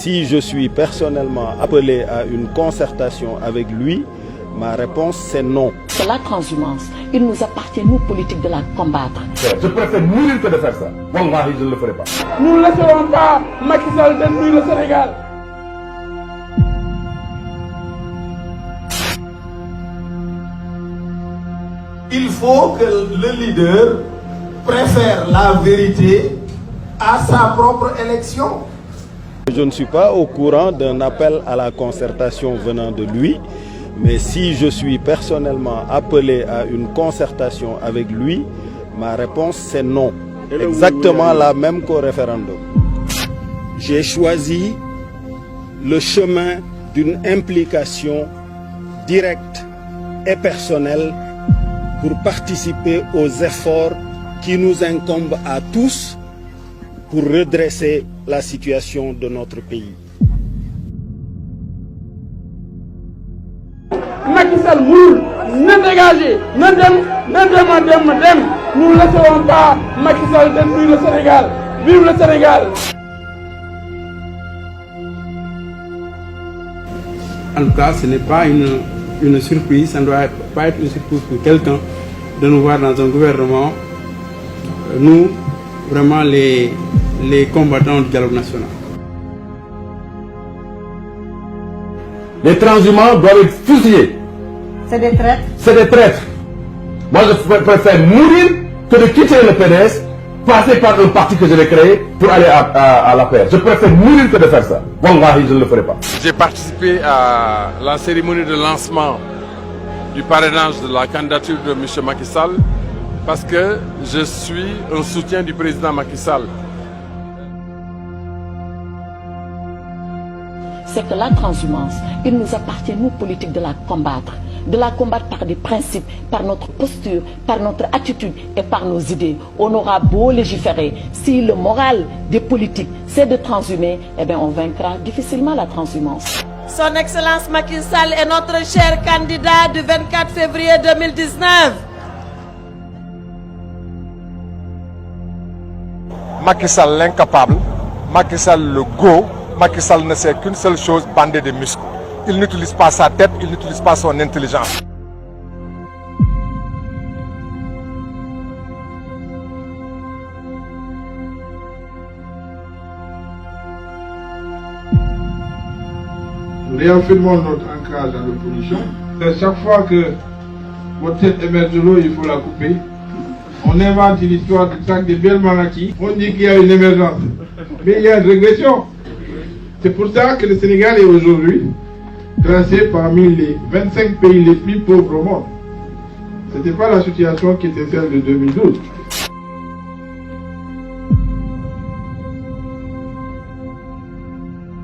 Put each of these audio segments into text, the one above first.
si je suis personnellement appelé à une concertation avec lui, ma réponse c'est non. C'est la transhumance. Il nous appartient, nous, politiques, de la combattre. Je préfère mourir que de faire ça. Wallahi, je ne le ferai pas. Nous ne laisserons pas Macky Sall détruire le Sénégal. Il faut que le leader préfère la vérité à sa propre élection. Je ne suis pas au courant d'un appel à la concertation venant de lui, mais si je suis personnellement appelé à une concertation avec lui, ma réponse c'est non. Exactement la même qu'au référendum. J'ai choisi le chemin d'une implication directe et personnelle pour participer aux efforts qui nous incombent à tous pour redresser la situation de notre pays. Macky Sall mourut, ne dégagez, ne dem. Nous ne laisserons pas Macky Sall détruire le Sénégal. Vive le Sénégal. En tout cas, ce n'est pas une surprise, ça ne doit pas être une surprise pour quelqu'un de nous voir dans un gouvernement, nous, vraiment les combattants du dialogue national. Les transhumants doivent être fusillés. C'est des traîtres. C'est des traîtres. Moi, je préfère mourir que de quitter le PDS, passer par un parti que je vais créer pour aller à la paix. Je préfère mourir que de faire ça. Wallahi, je ne le ferai pas. J'ai participé à la cérémonie de lancement du parrainage de la candidature de M. Macky Sall parce que je suis un soutien du président Macky Sall. C'est que la transhumance, il nous appartient, nous, politiques, de la combattre. De la combattre par des principes, par notre posture, par notre attitude et par nos idées. On aura beau légiférer, si le moral des politiques c'est de transhumer, eh bien on vaincra difficilement la transhumance. Son Excellence Macky Sall est notre cher candidat du 24 février 2019. Macky Sall l'incapable, Macky Sall le go, Macky Sall ne sait qu'une seule chose, bander des muscles. Il n'utilise pas sa tête, il n'utilise pas son intelligence. Nous réaffirmons notre ancrage dans l'opposition. Chaque fois que votre tête émerge de l'eau, il faut la couper. On invente une histoire de sac de belles maladies. On dit qu'il y a une émergence. Mais il y a une régression. C'est pour ça que le Sénégal est aujourd'hui classé parmi les 25 pays les plus pauvres au monde. Ce n'était pas la situation qui était celle de 2012.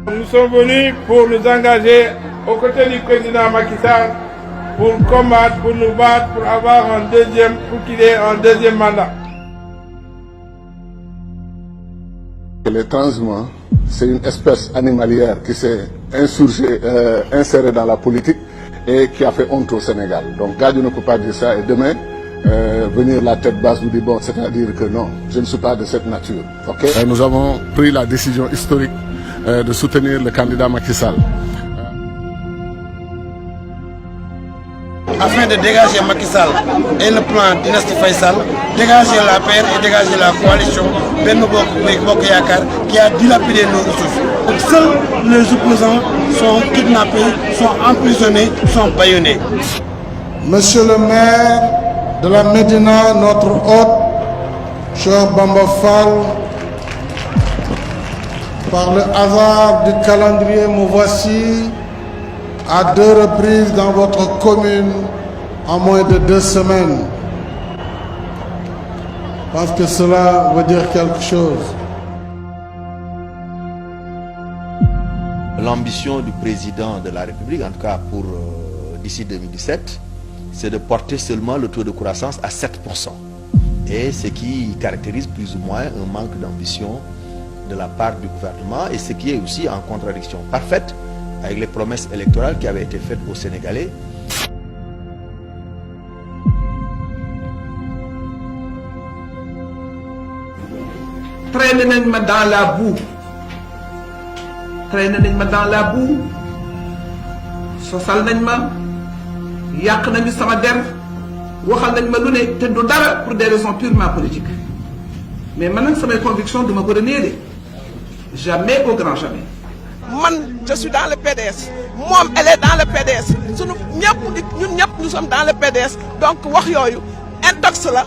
Nous sommes venus pour nous engager aux côtés du président Macky Sall pour combattre, pour nous battre, pour avoir pour qu'il ait un deuxième mandat. Les transhumants, c'est une espèce animalière qui s'est insérée dans la politique et qui a fait honte au Sénégal. Donc Gadio ne peut pas dire ça et demain, venir la tête basse nous dire bon, c'est-à-dire que non, je ne suis pas de cette nature. Okay? Nous avons pris la décision historique de soutenir le candidat Macky Sall. Afin de dégager Macky Sall et le plan Dynastie Faisal, dégager la paix et dégager la coalition Benno Bokk Yakaar qui a dilapidé nos ressources. Donc, seuls les opposants sont kidnappés, sont emprisonnés, sont bâillonnés. Monsieur le maire de la Médina, notre hôte, cher Bamba Fall, par le hasard du calendrier, me voici à 2 reprises dans votre commune en moins de 2 semaines. Parce que cela veut dire quelque chose. L'ambition du président de la République, en tout cas pour d'ici 2017, c'est de porter seulement le taux de croissance à 7%. Et ce qui caractérise plus ou moins un manque d'ambition de la part du gouvernement et ce qui est aussi en contradiction parfaite avec les promesses électorales qui avaient été faites aux Sénégalais. Traîner dans la boue. traîné nañ ma dans la boue sosal nañ ma yàq nañu sama der waxal nañ ma lu ne te du dara pour des raisons purement politiques mais man nag samay conviction duma ko renier de jamais au grand jamais. man je suis dans le PDS moom elle est dans le PDS sunu ñun ñëpp nous sommes dans le PDS donc wax yooyu intox la.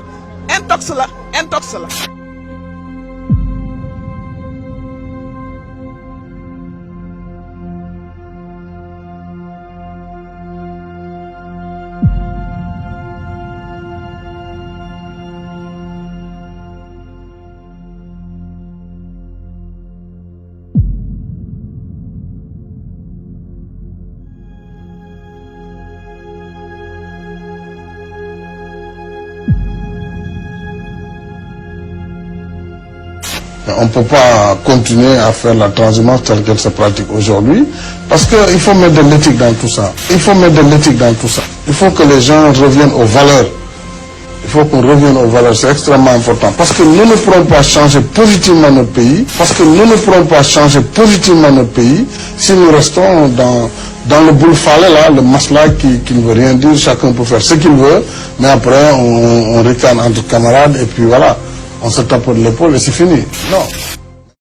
On ne peut pas continuer à faire la transhumance telle qu'elle se pratique aujourd'hui parce qu'il faut mettre de l'éthique dans tout ça. Il faut que les gens reviennent aux valeurs. Il faut qu'on revienne aux valeurs, c'est extrêmement important. Parce que nous ne pourrons pas changer positivement notre pays. Si nous restons dans le boule-falé là, le masla qui ne veut rien dire, chacun peut faire ce qu'il veut, mais après on ricane entre camarades et puis voilà. On se tape de l'épaule et c'est fini. Non.